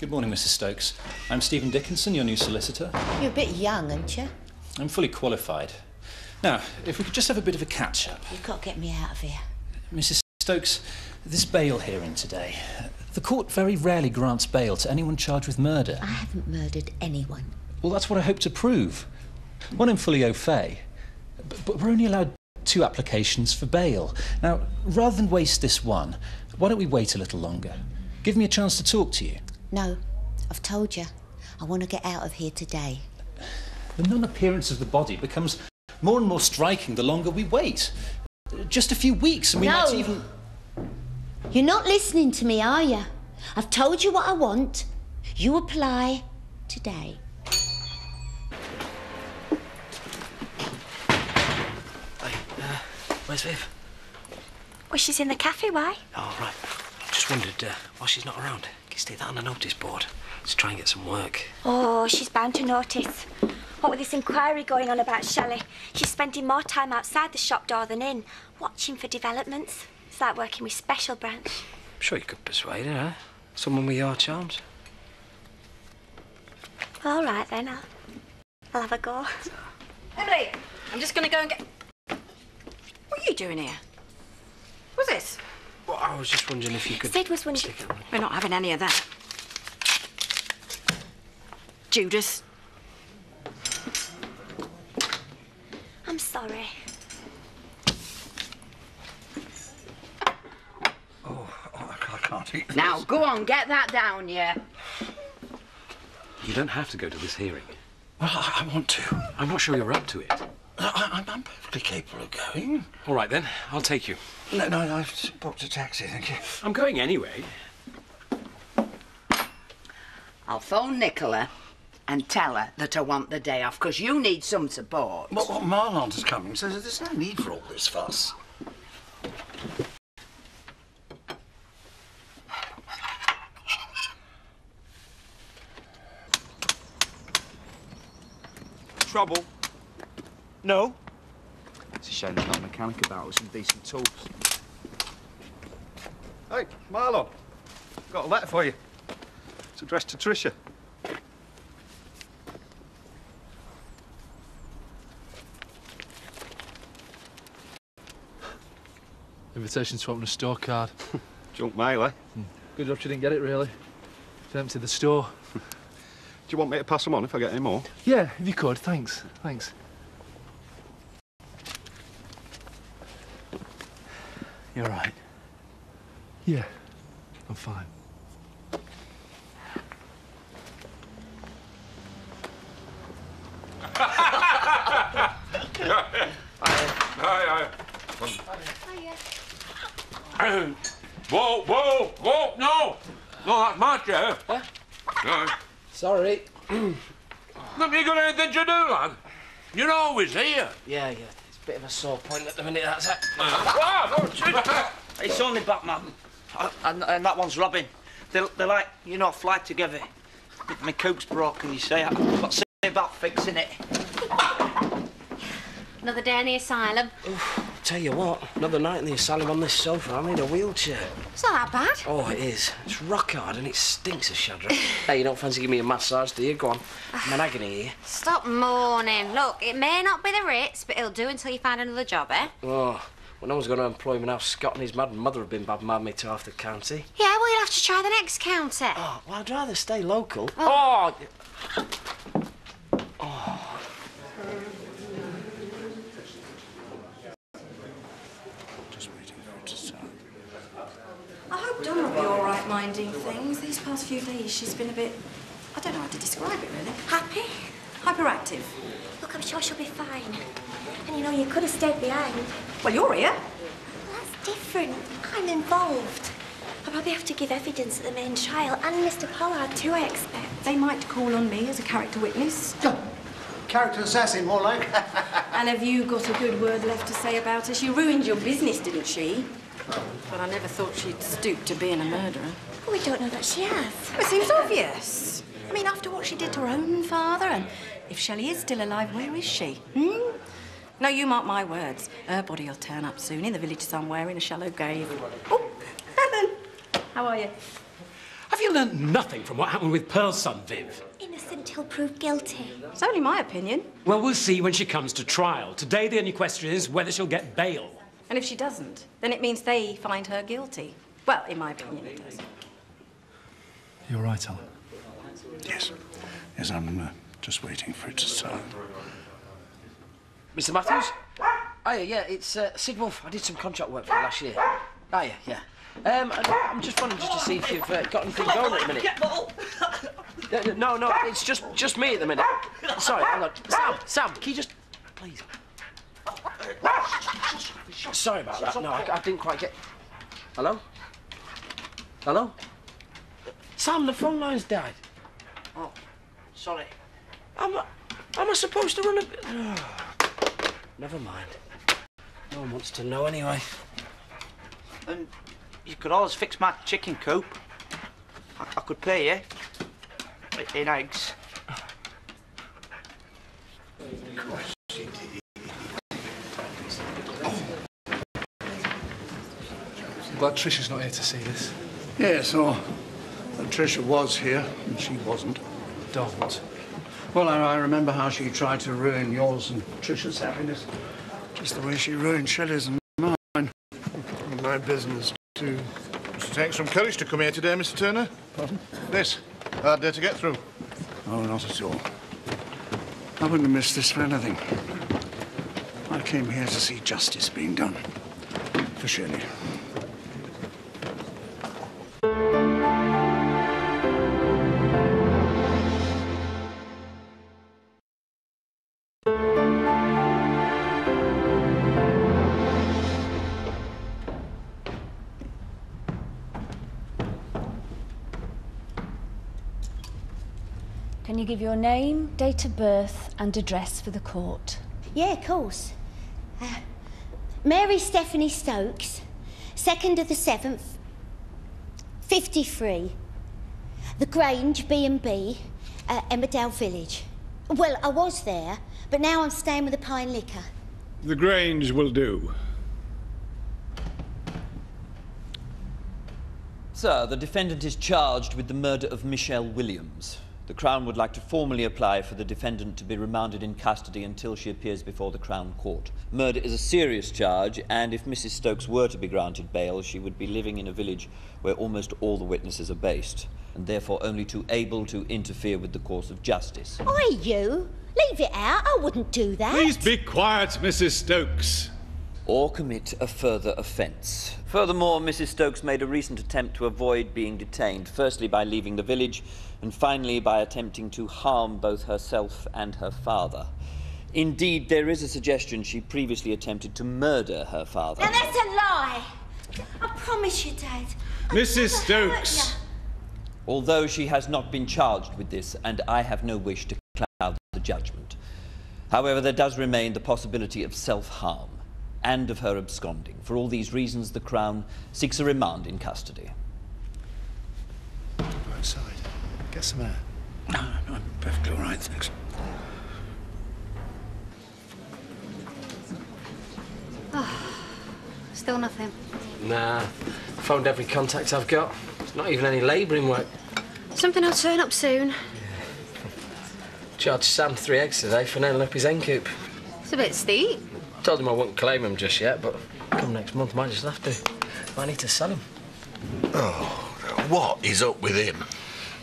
Good morning, Mrs. Stokes. I'm Stephen Dickinson, your new solicitor. You're a bit young, aren't you? I'm fully qualified. Now, if we could just have a bit of a catch-up. You've got to get me out of here. Mrs. Stokes, this bail hearing today. The court very rarely grants bail to anyone charged with murder. I haven't murdered anyone. Well, that's what I hope to prove. One, I'm fully au fait. But we're only allowed 2 applications for bail. Now, rather than waste this one, why don't we wait a little longer? Give me a chance to talk to you. No, I've told you. I want to get out of here today. The non-appearance of the body becomes more and more striking the longer we wait. Just a few weeks and we might even... You're not listening to me, are you? I've told you what I want. You apply today. Hey, where's Viv? Well, she's in the cafe, why? Oh, right. Just wondered why she's not around. Can you stick that on a notice board? Let's try and get some work. Oh, she's bound to notice. What with this inquiry going on about Shelley, she's spending more time outside the shop door than in, watching for developments. It's like working with Special Branch. I'm sure you could persuade her, eh? Someone with your charms. All right, then. I'll have a go. Emily, I'm just going to go and get... What are you doing here? What's this? Well, I was just wondering if you could... Sid was wondering... We're not having any of that. Judas. I'm sorry. I can't eat this. Now, go on, get that down, yeah. You don't have to go to this hearing. Well, I want to. I'm not sure you're up to it. I'm perfectly capable of going. All right, then. I'll take you. No, I've booked a taxi, thank you. I'm going anyway. I'll phone Nicola and tell her that I want the day off, because you need some support. Well, Marlon is coming, so there's no need for all this fuss. Trouble? No? It's a shame there's not a mechanic about with some decent tools. Hey, Marlon. Got a letter for you. It's addressed to Tricia. Invitation to open a store card. Junk mail, eh? Good job she didn't get it, really. She emptied the store. Do you want me to pass them on if I get any more? Yeah, if you could, thanks. Thanks. You're right. Yeah, I'm fine. Whoa, no! No, that's my chair. What? No. Sorry. Have you got anything to do, lad? You're always here. Yeah. It's a bit of a sore point at the minute, that's it. It's only Batman. And that one's Robin. They're like, fly together. My coat's broken, you say. I've got to say about fixing it. Another day in the asylum. Tell you what, another night in the asylum on this sofa, I need a wheelchair. It's not that bad. Oh, it is. It's rock hard and it stinks of Shadrach. Hey, you don't fancy giving me a massage, do you? Go on. I'm an agony here. Stop moaning. Look, it may not be the Ritz, but it'll do until you find another job, eh? Oh, well, no one's going to employ me now. Scott and his mad mother have been bad-mad me to half the county. Yeah, well, you'll have to try the next county. Oh, well, I'd rather stay local. Oh. I hope Donna will be all right minding things. These past few days, she's been a bit... I don't know how to describe it, really. Happy? Hyperactive. Look, I'm sure she'll be fine. And you could have stayed behind. Well, you're here. Well, that's different. I'm involved. I'll probably have to give evidence at the main trial, and Mr. Pollard too, I expect. They might call on me as a character witness. Character assassin, more like. And have you got a good word left to say about her? She ruined your business, didn't she? But I never thought she'd stoop to being a murderer. Well, we don't know that she has. It seems obvious. I mean, after what she did to her own father, and if Shelley is still alive, where is she? No, you mark my words. Her body will turn up soon in the village somewhere in a shallow grave. Oh, Helen, how are you? Have you learnt nothing from what happened with Pearl's son, Viv? Innocent till proved guilty. It's only my opinion. Well, we'll see when she comes to trial. Today, the only question is whether she'll get bail. And if she doesn't, then it means they find her guilty. Well, in my opinion, it does. You all right, Alan? Yes. Yes, I'm just waiting for it to start. Mr. Matthews? Oh, yeah, it's Sid Wolf. I did some contract work for you last year. Oh, yeah. I'm just wondering just to see if you've got anything going at the minute. No, it's just me at the minute. Sorry, hang on. Sam, can you just... Please. Sorry about that. No, I didn't quite get... Hello? Hello? Sam, the phone line's died. Oh, sorry. Am I supposed to run a... Never mind. No one wants to know anyway. And you could always fix my chicken coop. I could pay you. In eggs. Glad Tricia's not here to see this. Yes, or Tricia was here, and she wasn't. Don't. Well, I remember how she tried to ruin yours and Tricia's happiness, just the way she ruined Shelley's and mine. My business, too. Must take some courage to come here today, Mr. Turner. Pardon? This. Hard day to get through. Oh, not at all. I wouldn't have missed this for anything. I came here to see justice being done. For Shelley. Can you give your name, date of birth and address for the court? Yeah, of course. Mary Stephanie Stokes, 2nd of the 7th, 53. The Grange, B&B, Emmerdale Village. Well, I was there, but now I'm staying with the Pine Liquor. The Grange will do. Sir, the defendant is charged with the murder of Michelle Williams. The Crown would like to formally apply for the defendant to be remanded in custody until she appears before the Crown Court. Murder is a serious charge, and if Mrs. Stokes were to be granted bail, she would be living in a village where almost all the witnesses are based, and therefore only too able to interfere with the course of justice. Oi, you! Leave it out. I wouldn't do that. Please be quiet, Mrs. Stokes. Or commit a further offence. Furthermore, Mrs. Stokes made a recent attempt to avoid being detained, firstly by leaving the village, and finally by attempting to harm both herself and her father. Indeed, there is a suggestion she previously attempted to murder her father. Now that's a lie. I promise you, Dad. Mrs. Stokes. Although she has not been charged with this, and I have no wish to cloud the judgment. However, there does remain the possibility of self-harm and of her absconding. For all these reasons, the Crown seeks a remand in custody. Go outside. Get some air. No, I'm perfectly all right, thanks. Still nothing. Nah, phoned every contact I've got. It's not even any labouring work. Something will turn up soon. Charged Sam 3 eggs today for nailing up his hen coop. It's a bit steep. Told him I wouldn't claim him just yet, but come next month, might just have to. Might need to sell him. Oh, what is up with him?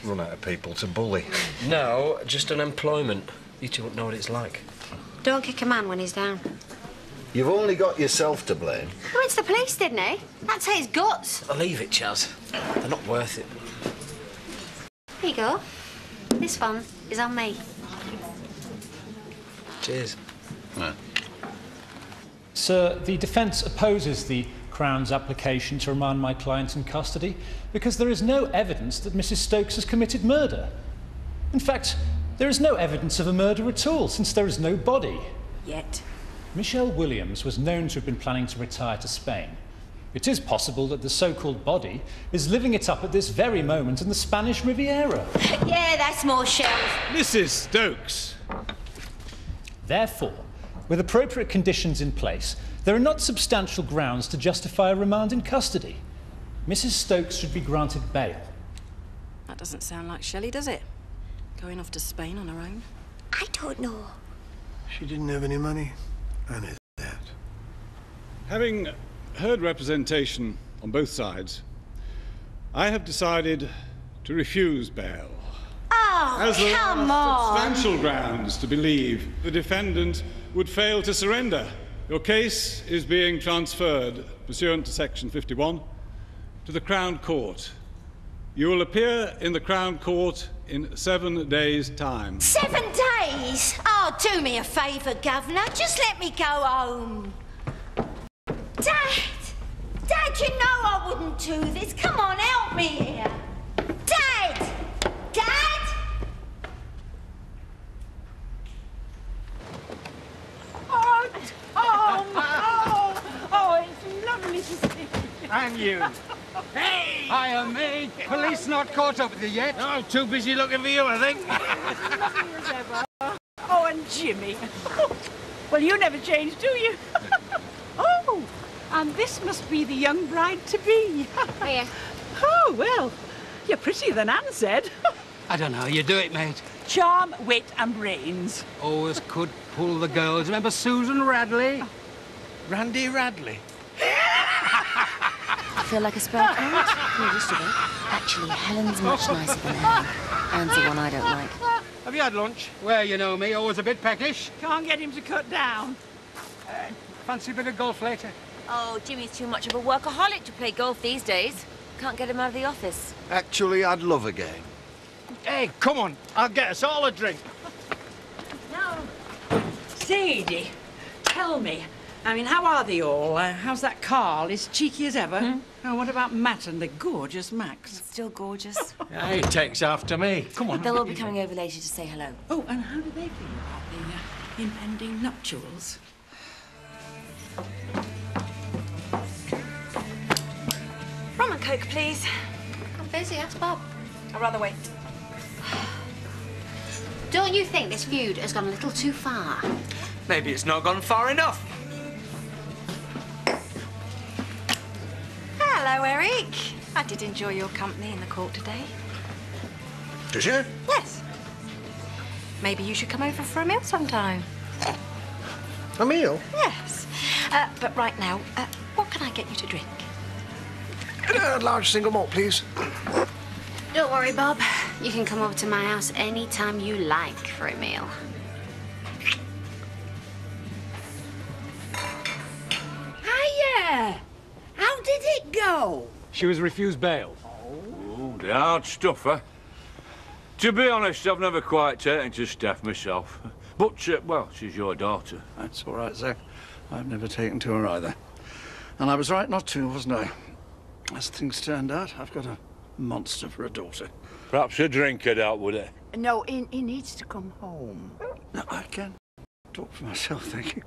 Run out of people to bully. No, just unemployment. You two won't know what it's like. Don't kick a man when he's down. You've only got yourself to blame. He went to the police, didn't he? That's his guts. I'll leave it, Chaz. They're not worth it. Here you go. This one is on me. Cheers. Yeah. Sir, the defence opposes the Crown's application to remand my client in custody because there is no evidence that Mrs. Stokes has committed murder. In fact, there is no evidence of a murder at all, since there is no body. Yet. Michelle Williams was known to have been planning to retire to Spain. It is possible that the so-called body is living it up at this very moment in the Spanish Riviera. Yeah, that's more shells. Mrs. Stokes. Therefore, with appropriate conditions in place, there are not substantial grounds to justify a remand in custody. Mrs. Stokes should be granted bail. That doesn't sound like Shelley, does it? Going off to Spain on her own. I don't know. She didn't have any money. I know that. Having heard representation on both sides, I have decided to refuse bail. Oh, As there come are on! substantial grounds to believe the defendant would fail to surrender. Your case is being transferred, pursuant to Section 51, to the Crown Court. You will appear in the Crown Court in 7 days' time. 7 days? Oh, do me a favour, Governor. Just let me go home. Dad! Dad, you know I wouldn't do this. Come on, help me here. Dad! Dad! Oh, Tom! Oh, it's lovely to see you. And you. Hey! Hiya, me. Police not caught up with you yet? Oh, too busy looking for you, I think. Lovely as ever. Oh, and Jimmy. Well, you never change, do you? Oh, and this must be the young bride-to-be. Hiya. Oh, well, you're prettier than Anne said. I don't know how you do it, mate. Charm, wit and brains. Always could pull the girls. Remember Susan Radley? Randy Radley. I feel like a spare parent. No, used to be. Actually, Helen's much nicer than Anne. Anne's the one I don't like. Have you had lunch? Well, you know me, always a bit peckish. Can't get him to cut down. Fancy a bit of golf later? Oh, Jimmy's too much of a workaholic to play golf these days. Can't get him out of the office. Actually, I'd love a game. Hey, come on. I'll get us all a drink. No. Sadie, tell me. I mean, how are they all? How's that Carl? Is cheeky as ever? Oh, what about Matt and the gorgeous Max? Still gorgeous. Yeah, he takes after me. Come on. They'll all be coming over later to say hello. Oh, and how do they feel about the impending nuptials? Rum and Coke, please. I'm busy, ask Bob. I'd rather wait. Don't you think this feud has gone a little too far? Maybe it's not gone far enough. Hello, Eric. I did enjoy your company in the court today. Did you? Yes. Maybe you should come over for a meal sometime. A meal? Yes. But right now, what can I get you to drink? A large single malt, please. Don't worry, Bob. You can come over to my house any time you like for a meal. Hiya! How did it go? She was refused bail. Oh, the hard stuff, eh? To be honest, I've never quite taken to Steph myself. But, well, she's your daughter. That's all right, Zach. I've never taken to her either. And I was right not to, wasn't I? As things turned out, I've got a monster for a daughter. Perhaps a drink would help with it. No, he needs to come home. No, I can talk for myself, thank you.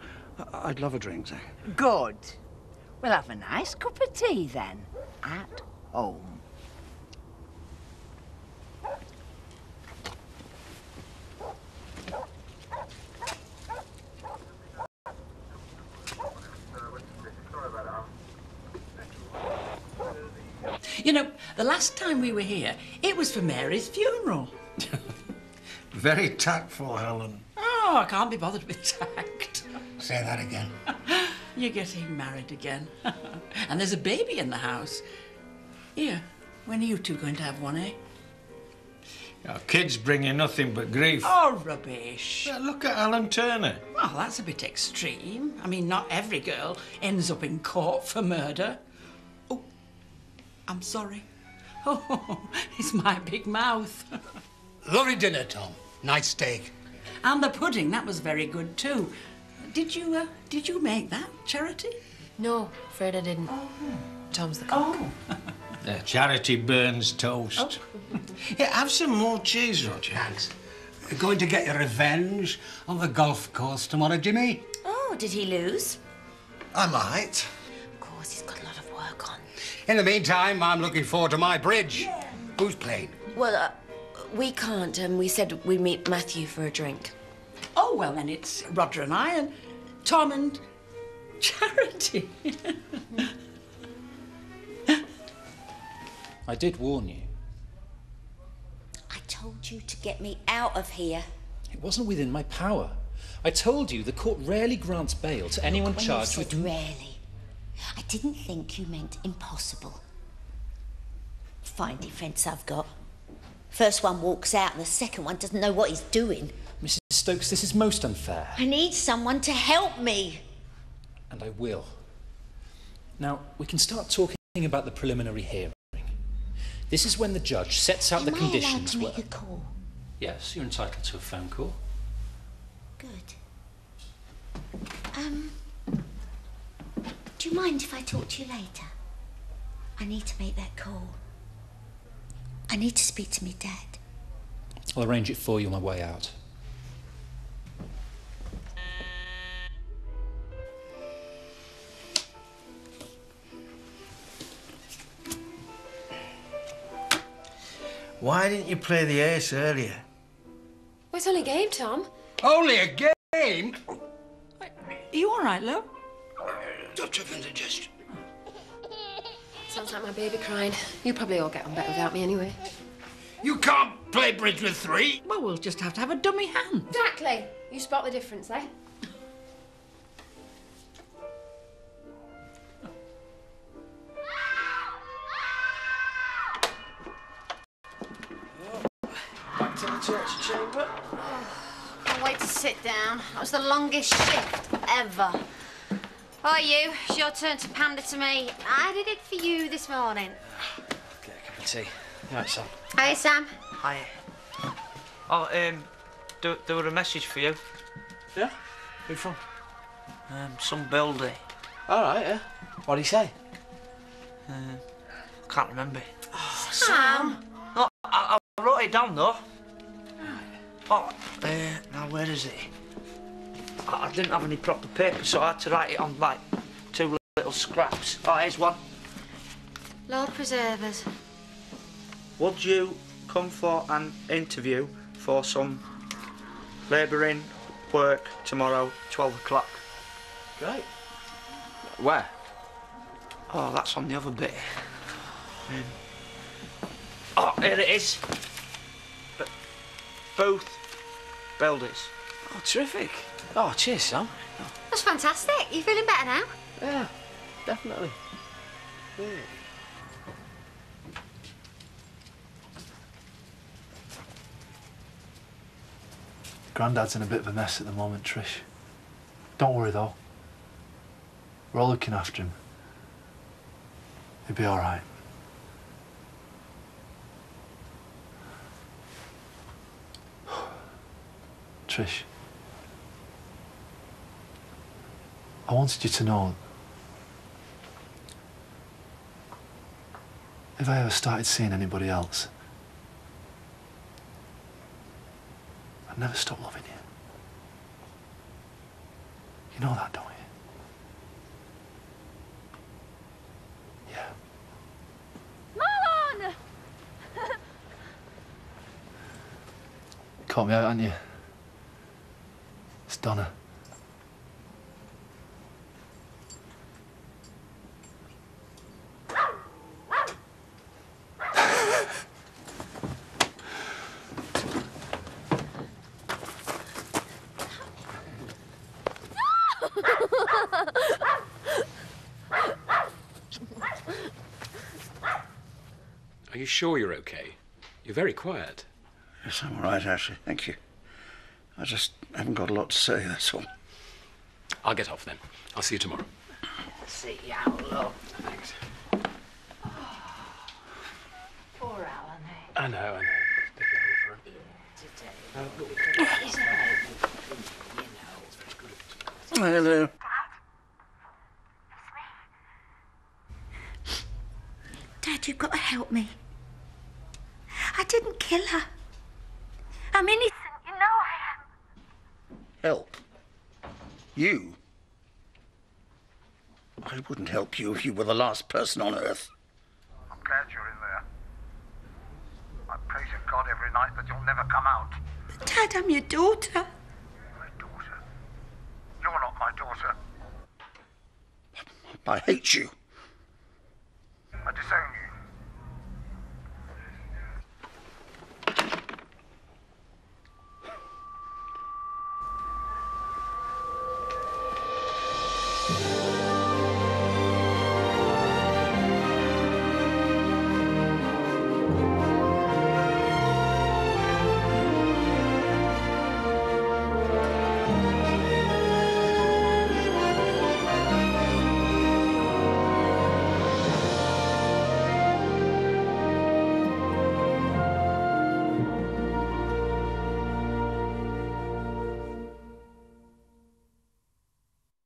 I'd love a drink, Zach. Good. We'll have a nice cup of tea then, at home. You know, the last time we were here, it was for Mary's funeral. Very tactful, Helen. Oh, I can't be bothered with tact. Say that again. You're getting married again. And there's a baby in the house. Here, when are you two going to have one, eh? Our kids bring you nothing but grief. Oh, rubbish. Well, look at Alan Turner. Well, that's a bit extreme. I mean, not every girl ends up in court for murder. Oh, I'm sorry. Oh, it's my big mouth. Lovely dinner, Tom. Nice steak. And the pudding, that was very good too. Did you make that, Charity? No, afraid I didn't. Oh. Tom's the cook. Oh. Charity burns toast. Oh. Yeah, have some more cheese, Roger. Thanks. We're going to get your revenge on the golf course tomorrow, Jimmy. Oh, did he lose? I might. Of course, he's got a lot of work on. In the meantime, I'm looking forward to my bridge. Yeah. Who's playing? Well, we can't. We said we'd meet Matthew for a drink. Oh, well, then it's Roger and I and Tom and Charity. I did warn you. told you to get me out of here. It wasn't within my power. I told you the court rarely grants bail to anyone charged with... Rarely. I didn't think you meant impossible. Fine defence I've got. First one walks out and the second one doesn't know what he's doing. Mrs. Stokes, this is most unfair. I need someone to help me. And I will. Now, we can start talking about the preliminary hearing. This is when the judge sets out the conditions. Am I allowed to make a call? Yes, you're entitled to a phone call. Good. Do you mind if I talk to you later? I need to make that call. I need to speak to me dad. I'll arrange it for you on my way out. Why didn't you play the ace earlier? Well, it's only a game, Tom. Only a game? Are you all right, love? Touch of indigestion. Sounds like my baby crying. You probably all get on better without me anyway. You can't play bridge with three. Well, we'll just have to have a dummy hand. Exactly. You spot the difference, eh? Back to the torture chamber. Can't wait to sit down. That was the longest shift ever. Oh, you. It's your turn to pander to me. I did it for you this morning. Get a cup of tea. Right, Sam. Hey, Sam. Hi. Oh, there were a message for you. Yeah? Who from? Some builder. All right, yeah. What'd he say? Can't remember. Oh, Sam. No, I wrote it down, though. Oh, now where is it? I didn't have any proper paper, so I had to write it on, like, 2 little scraps. Oh, here's one. Lord preserve us. Would you come for an interview for some labouring work tomorrow, 12 o'clock? Great. Where? Oh, that's on the other bit. Oh, here it is. Both builders. Oh, terrific. Oh, cheers, Sam. That's fantastic. You feeling better now? Yeah, definitely. Yeah. Grandad's in a bit of a mess at the moment, Trish. Don't worry, though. We're all looking after him. He'll be all right. Trish, I wanted you to know if I ever started seeing anybody else, I'd never stop loving you. You know that, don't you? Yeah. Marlon! Caught me out, haven't you? It's Donna. Are you sure you're okay? You're very quiet. Yes, I'm all right, actually. Thank you. I just haven't got a lot to say, that's all. I'll get off then. I'll see you tomorrow. See you out, love. Thanks. Poor Alan, eh? I know. Take it over for him. He's alive. Hello. Dad, you've got to help me. I didn't kill her. I'm innocent, you know I am. Help? You? I wouldn't help you if you were the last person on Earth. I'm glad you're in there. I pray to God every night that you'll never come out. But Dad, I'm your daughter. My daughter? You're not my daughter. I hate you.